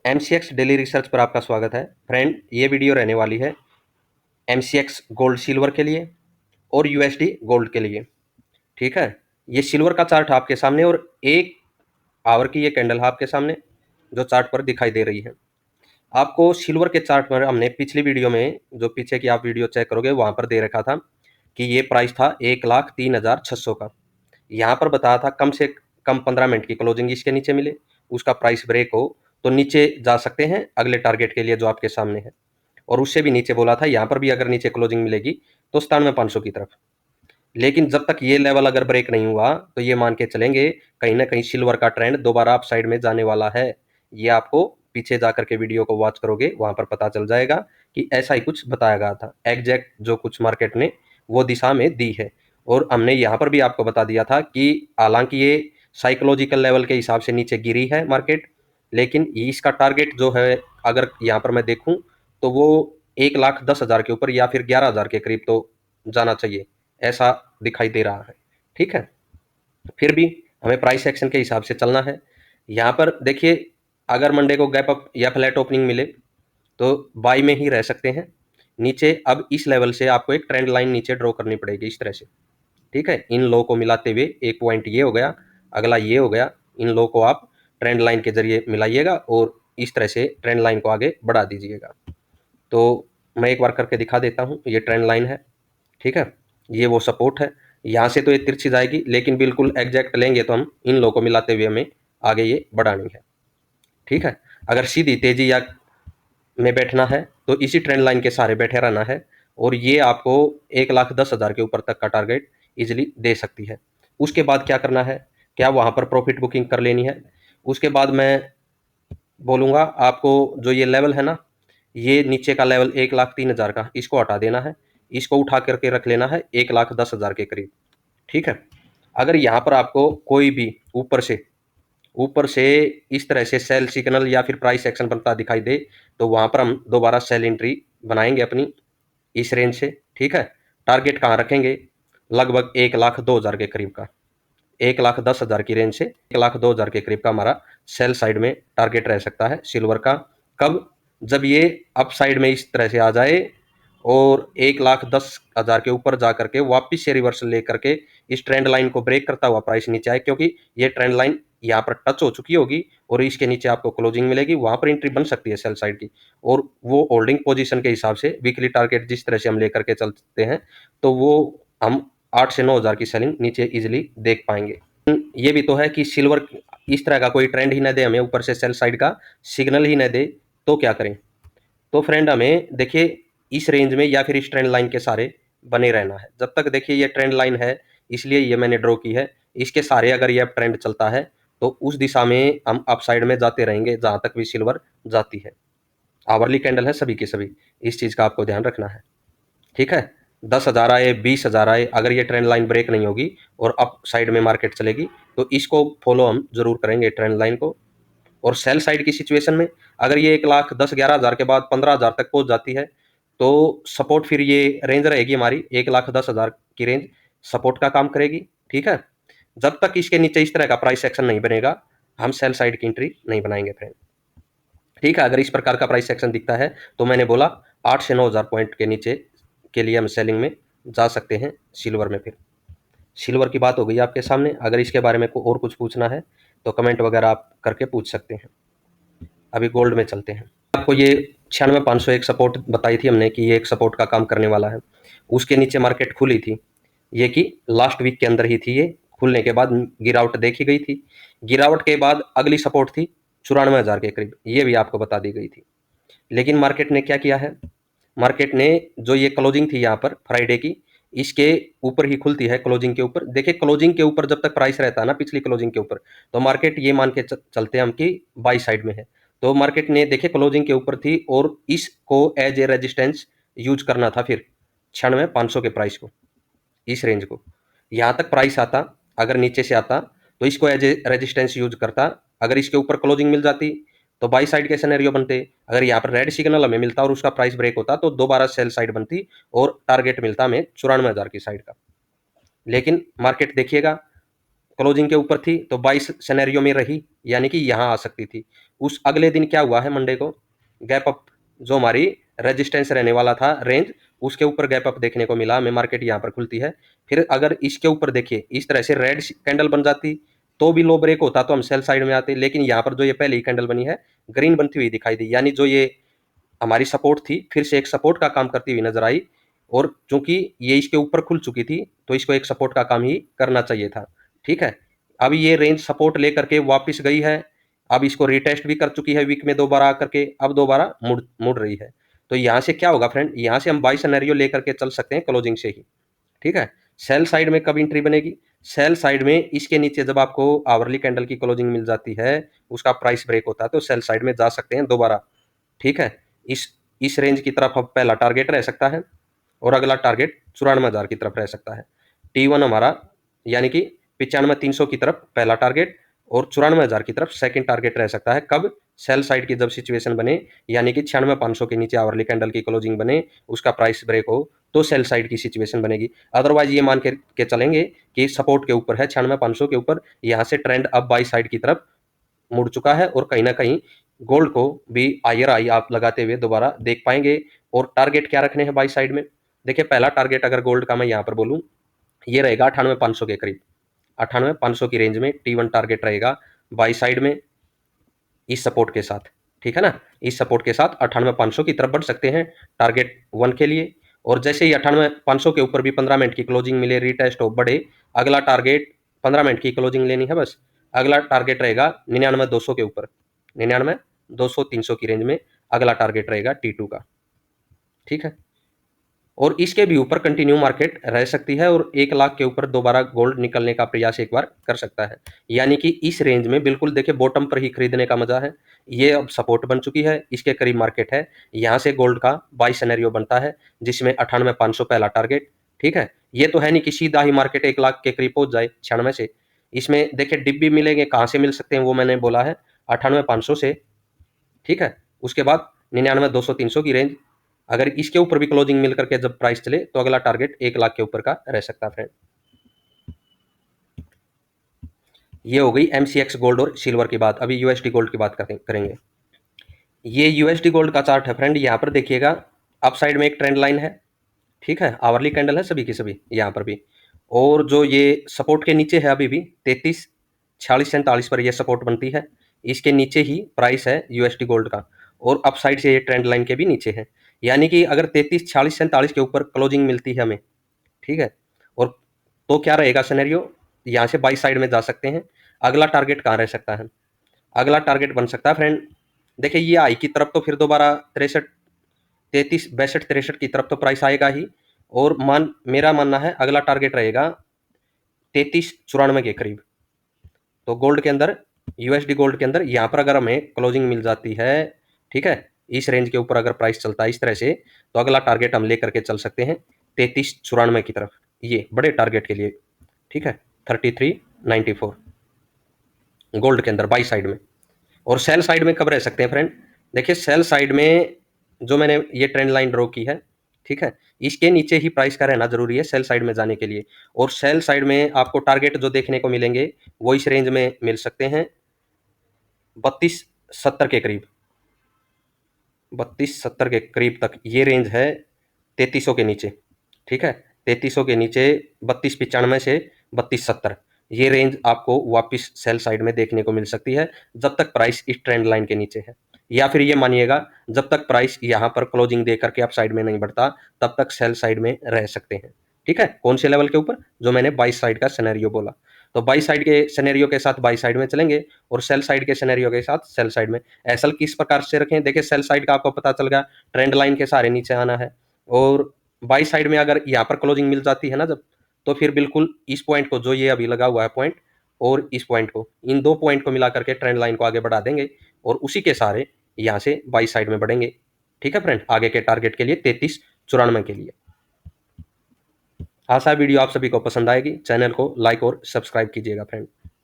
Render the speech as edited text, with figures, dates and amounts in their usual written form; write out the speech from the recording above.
MCX daily research पर आपका स्वागत है। फ्रेंड, ये वीडियो रहने वाली है एमसीएक्स गोल्ड सिल्वर के लिए और यूएसडी गोल्ड के लिए। ठीक है, ये सिल्वर का चार्ट आपके सामने और 1 आवर की ये कैंडल है आपके सामने जो चार्ट पर दिखाई दे रही है। आपको सिल्वर के चार्ट पर हमने पिछली वीडियो में, जो पीछे की आप वीडियो चेक करोगे वहां पर दे रखा था कि ये प्राइस था 1,03,600 का। यहाँ पर बताया था कम से कम 15 मिनट की क्लोजिंग इसके नीचे मिले, उसका प्राइस ब्रेक हो तो नीचे जा सकते हैं अगले टारगेट के लिए जो आपके सामने है। और उससे भी नीचे बोला था यहाँ पर भी अगर नीचे क्लोजिंग मिलेगी तो 97,500 की तरफ। लेकिन जब तक ये लेवल अगर ब्रेक नहीं हुआ तो ये मान के चलेंगे कहीं ना कहीं सिल्वर का ट्रेंड दोबारा अप साइड में जाने वाला है। ये आपको पीछे जाकर के वीडियो को वॉच करोगे वहां पर पता चल जाएगा कि ऐसा ही कुछ बताया गया था। एग्जैक्ट जो कुछ मार्केट ने वो दिशा में दी है। और हमने यहाँ पर भी आपको बता दिया था कि हालांकि ये साइकोलॉजिकल लेवल के हिसाब से नीचे गिरी है मार्केट, लेकिन इसका टारगेट जो है अगर यहाँ पर मैं देखूं तो वो 1,10,000 के ऊपर या फिर 11,000 के करीब तो जाना चाहिए, ऐसा दिखाई दे रहा है। ठीक है, फिर भी हमें प्राइस एक्शन के हिसाब से चलना है। यहाँ पर देखिए, अगर मंडे को गैप अप या फ्लैट ओपनिंग मिले तो बाई में ही रह सकते हैं। नीचे अब इस लेवल से आपको एक ट्रेंड लाइन नीचे ड्रॉ करनी पड़ेगी इस तरह से। ठीक है, इन लो को मिलाते हुए एक पॉइंट ये हो गया, अगला ये हो गया। इन लो को आप ट्रेंड लाइन के जरिए मिलाइएगा और इस तरह से ट्रेंड लाइन को आगे बढ़ा दीजिएगा। तो मैं एक बार करके दिखा देता हूँ। ये ट्रेंड लाइन है, ठीक है, ये वो सपोर्ट है। यहाँ से तो ये तिरछी जाएगी, लेकिन बिल्कुल एग्जैक्ट लेंगे तो हम इन लो को मिलाते हुए हमें आगे ये बढ़ानी है। ठीक है, अगर सीधी तेजी या में बैठना है तो इसी ट्रेंड लाइन के सहारे बैठे रहना है और ये आपको 1,10,000 के ऊपर तक का टारगेट इजिली दे सकती है। उसके बाद क्या करना है, क्या वहाँ पर प्रॉफिट बुकिंग कर लेनी है। उसके बाद मैं बोलूँगा आपको जो ये लेवल है ना, ये नीचे का लेवल 1,03,000 का, इसको हटा देना है। इसको उठा करके रख लेना है 1,10,000 के करीब। ठीक है, अगर यहाँ पर आपको कोई भी ऊपर से इस तरह से सेल सिग्नल या फिर प्राइस एक्शन बनता दिखाई दे तो वहां पर हम दोबारा सेल एंट्री बनाएंगे अपनी इस रेंज से। ठीक है, टारगेट कहाँ रखेंगे, लगभग 1,02,000 के करीब का, 1,10,000 की रेंज से 1,02,000 के करीब का हमारा सेल साइड में टारगेट रह सकता है सिल्वर का। कब, जब ये अप साइड में इस तरह से आ जाए और 1,10,000 के ऊपर जा करके वापिस से रिवर्सल लेकर के इस ट्रेंड लाइन को ब्रेक करता हुआ प्राइस नीचे आए, क्योंकि ये ट्रेंड लाइन यहाँ पर टच हो चुकी होगी और इसके नीचे आपको क्लोजिंग मिलेगी, वहां पर एंट्री बन सकती है सेल साइड की। और वो होल्डिंग पोजीशन के हिसाब से वीकली टारगेट जिस तरह से हम लेकर के चलते हैं तो वो हम 8 से 9 हज़ार की सेलिंग नीचे इजिली देख पाएंगे। ये भी तो है कि सिल्वर इस तरह का कोई ट्रेंड ही ना दे हमें, ऊपर से सेल साइड का सिग्नल ही ना दे तो क्या करें। तो फ्रेंड हमें देखिए इस रेंज में या फिर इस ट्रेंड लाइन के सारे बने रहना है जब तक। देखिए ये ट्रेंड लाइन है, इसलिए ये मैंने ड्रॉ की है। इसके सारे अगर ये ट्रेंड चलता है तो उस दिशा में हम अप साइड में जाते रहेंगे जहां तक भी सिल्वर जाती है। आवरली कैंडल है सभी की सभी, इस चीज का आपको ध्यान रखना है। ठीक है, 10,000 आए 20,000 आए, अगर ये ट्रेंड लाइन ब्रेक नहीं होगी और अप साइड में मार्केट चलेगी तो इसको फॉलो हम जरूर करेंगे ट्रेंड लाइन को। और सेल साइड की सिचुएशन में अगर ये 1,10,11,000 के बाद 15,000 तक पहुंच जाती है तो सपोर्ट फिर ये रेंज रहेगी हमारी 1,10,000 की रेंज सपोर्ट का काम करेगी। ठीक है, जब तक इसके नीचे इस तरह का प्राइस एक्शन नहीं बनेगा हम सेल साइड की एंट्री नहीं बनाएंगे फ्रेंड। ठीक है, अगर इस प्रकार का प्राइस एक्शन दिखता है तो मैंने बोला 8 से 9 हज़ार पॉइंट के नीचे के लिए हम सेलिंग में जा सकते हैं सिल्वर में। फिर सिल्वर की बात हो गई आपके सामने, अगर इसके बारे में और कुछ पूछना है तो कमेंट वगैरह आप करके पूछ सकते हैं। अभी गोल्ड में चलते हैं। आपको ये 96,500 एक सपोर्ट बताई थी हमने कि ये एक सपोर्ट का काम करने वाला है। उसके नीचे मार्केट खुली थी, ये कि लास्ट वीक के अंदर ही थी। ये खुलने के बाद गिरावट देखी गई थी, गिरावट के बाद अगली सपोर्ट थी 94,000 के करीब, ये भी आपको बता दी गई थी। लेकिन मार्केट ने क्या किया है, मार्केट ने जो ये क्लोजिंग थी यहाँ पर फ्राइडे की, इसके ऊपर ही खुलती है क्लोजिंग के ऊपर। देखिए क्लोजिंग के ऊपर जब तक प्राइस रहता है ना पिछली क्लोजिंग के ऊपर, तो मार्केट ये मान के चलते हैं हम कि बाई साइड में है। तो मार्केट ने देखिए क्लोजिंग के ऊपर थी और इसको एज ए रेजिस्टेंस यूज करना था फिर 96,500 के प्राइस को, इस रेंज को। यहाँ तक प्राइस आता, अगर नीचे से आता तो इसको एज ए रेजिस्टेंस यूज करता। अगर इसके ऊपर क्लोजिंग मिल जाती तो बाई साइड के सिनेरियो बनते। अगर यहाँ पर रेड सिग्नल हमें मिलता और उसका प्राइस ब्रेक होता तो दोबारा सेल साइड बनती और टारगेट मिलता हमें 94,000 की साइड का। लेकिन मार्केट देखिएगा क्लोजिंग के ऊपर थी तो 22 सिनेरियो में रही, यानी कि यहाँ आ सकती थी। उस अगले दिन क्या हुआ है, मंडे को गैप अप, जो हमारी रेजिस्टेंस रहने वाला था रेंज, उसके ऊपर गैप अप देखने को मिला हमें, मार्केट यहाँ पर खुलती है। फिर अगर इसके ऊपर देखिए इस तरह से रेड कैंडल बन जाती तो भी लो ब्रेक होता तो हम सेल साइड में आते, लेकिन यहाँ पर जो ये पहली कैंडल बनी है ग्रीन बनती हुई दिखाई दी, यानी जो ये हमारी सपोर्ट थी फिर से एक सपोर्ट का काम करती हुई नजर आई। और चूंकि ये इसके ऊपर खुल चुकी थी तो इसको एक सपोर्ट का काम ही करना चाहिए था। ठीक है, अब ये रेंज सपोर्ट लेकर के वापस गई है, अब इसको रिटेस्ट भी कर चुकी है वीक में दोबारा आकर के, अब दोबारा मुड़ मुड़ रही है। तो यहाँ से क्या होगा फ्रेंड, यहाँ से हम बाई सिनेरियो लेकर के चल सकते हैं क्लोजिंग से ही। ठीक है, सेल साइड में कब एंट्री बनेगी, सेल साइड में इसके नीचे जब आपको आवरली कैंडल की क्लोजिंग मिल जाती है, उसका प्राइस ब्रेक होता है तो सेल साइड में जा सकते हैं दोबारा। ठीक है, इस रेंज की तरफ अब पहला टारगेट रह सकता है और अगला टारगेट 94,000 की तरफ रह सकता है। T1 हमारा यानी कि 95,300 की तरफ पहला टारगेट और 94,000 की तरफ सेकंड टारगेट रह सकता है। कब, सेल साइड की जब सिचुएशन बने, यानी कि 96,500 के नीचे आवरली कैंडल की क्लोजिंग बने, उसका प्राइस ब्रेक हो तो सेल साइड की सिचुएशन बनेगी। अदरवाइज ये मान के चलेंगे कि सपोर्ट के ऊपर है 96,500 के ऊपर, यहाँ से ट्रेंड अब बाई साइड की तरफ मुड़ चुका है और कहीं ना कहीं गोल्ड को भी हायर हाई आप लगाते हुए दोबारा देख पाएंगे। और टारगेट क्या रखने हैं बाई साइड में, देखिए पहला टारगेट अगर गोल्ड का मैं यहाँ पर बोलूँ, ये रहेगा 98,500 के करीब, 98,500 की रेंज में T1 टारगेट रहेगा बाई साइड में इस सपोर्ट के साथ। ठीक है ना, इस सपोर्ट के साथ 98,500 की तरफ बढ़ सकते हैं टारगेट 1 के लिए। और जैसे ही 98,500 के ऊपर भी 15 मिनट की क्लोजिंग मिले, रीटेस्ट हो, बढ़े, अगला टारगेट 15 मिनट की क्लोजिंग लेनी है बस, अगला टारगेट रहेगा 99,200 के ऊपर, 99,200 300 की रेंज में अगला टारगेट रहेगा T2 का। ठीक है, और इसके भी ऊपर कंटिन्यू मार्केट रह सकती है और 1 लाख के ऊपर दोबारा गोल्ड निकलने का प्रयास एक बार कर सकता है। यानी कि इस रेंज में बिल्कुल देखिए बॉटम पर ही खरीदने का मजा है। ये अब सपोर्ट बन चुकी है, इसके करीब मार्केट है, यहाँ से गोल्ड का बाई सिनेरियो बनता है जिसमें 98,500 पहला टारगेट। ठीक है, ये तो है नहीं कि सीधा ही मार्केट 1 लाख के करीब पहुंच जाए 96 से, इसमें देखिए डिप भी मिलेंगे, कहाँ से मिल सकते हैं वो मैंने बोला है 98,500 से। ठीक है, उसके बाद 99,200 300 की रेंज, अगर इसके ऊपर भी क्लोजिंग मिल करके जब प्राइस चले तो अगला टारगेट 1 लाख के ऊपर का रह सकता है फ्रेंड। ये हो गई MCX गोल्ड और सिल्वर की बात। अभी USD गोल्ड की बात करेंगे। ये USD गोल्ड का चार्ट है फ्रेंड, यहाँ पर देखिएगा अप साइड में एक ट्रेंड लाइन है। ठीक है, आवरली कैंडल है सभी की सभी यहाँ पर भी, और जो ये सपोर्ट के नीचे है अभी भी 33, 46, 47 पर ये सपोर्ट बनती है, इसके नीचे ही प्राइस है USD गोल्ड का, और अप साइड से ये ट्रेंड लाइन के भी नीचे है। यानी कि अगर 33, 46, 47 के ऊपर क्लोजिंग मिलती है हमें, ठीक है, और तो क्या रहेगा सिनेरियो, यहाँ से बाई साइड में जा सकते हैं। अगला टारगेट कहाँ रह सकता है, अगला टारगेट बन सकता है फ्रेंड, देखिए ये आई की तरफ तो फिर दोबारा 63, 33, 62, 63 की तरफ तो प्राइस आएगा ही, और मेरा मानना है अगला टारगेट रहेगा 33, 94 के करीब। तो गोल्ड के अंदर, USD गोल्ड के अंदर यहाँ पर अगर हमें क्लोजिंग मिल जाती है, ठीक है, इस रेंज के ऊपर अगर प्राइस चलता है इस तरह से, तो अगला टारगेट हम लेकर के चल सकते हैं 33, 94 की तरफ, ये बड़े टारगेट के लिए। ठीक है, 33,94 गोल्ड के अंदर बाई साइड में। और सेल साइड में कब रह सकते हैं फ्रेंड, देखिए सेल साइड में जो मैंने ये ट्रेंड लाइन ड्रॉ की है, ठीक है, इसके नीचे ही प्राइस का रहना जरूरी है सेल साइड में जाने के लिए। और सेल साइड में आपको टारगेट जो देखने को मिलेंगे वो इस रेंज में मिल सकते हैं 32,70 के करीब, 32,70 के करीब तक ये रेंज है 3300 के नीचे। ठीक है, 3300 के नीचे 32,95 से 32,70 ये रेंज आपको वापस सेल साइड में देखने को मिल सकती है जब तक प्राइस इस ट्रेंड लाइन के नीचे है, या फिर ये मानिएगा जब तक प्राइस यहाँ पर क्लोजिंग दे करके अप साइड में नहीं बढ़ता तब तक सेल साइड में रह सकते हैं। ठीक है, कौन से लेवल के ऊपर, जो मैंने बाई साइड का सिनेरियो बोला, तो बाई साइड के सिनेरियो के साथ बाई साइड में चलेंगे और सेल साइड के सिनेरियो के साथ सेल साइड में। एसएल किस प्रकार से रखें, देखिए सेल साइड का आपको पता चल गया, ट्रेंड लाइन के सहारे नीचे आना है, और बाई साइड में अगर यहाँ पर क्लोजिंग मिल जाती है ना जब, तो फिर बिल्कुल इस पॉइंट को, जो ये अभी लगा हुआ है पॉइंट, और इस पॉइंट को, इन दो पॉइंट को मिला करके ट्रेंड लाइन को आगे बढ़ा देंगे और उसी के सहारे यहाँ से बाई साइड में बढ़ेंगे। ठीक है फ्रेंड, आगे के टारगेट के लिए 33, 94 के लिए। आशा वीडियो आप सभी को पसंद आएगी, चैनल को लाइक और सब्सक्राइब कीजिएगा फ्रेंड।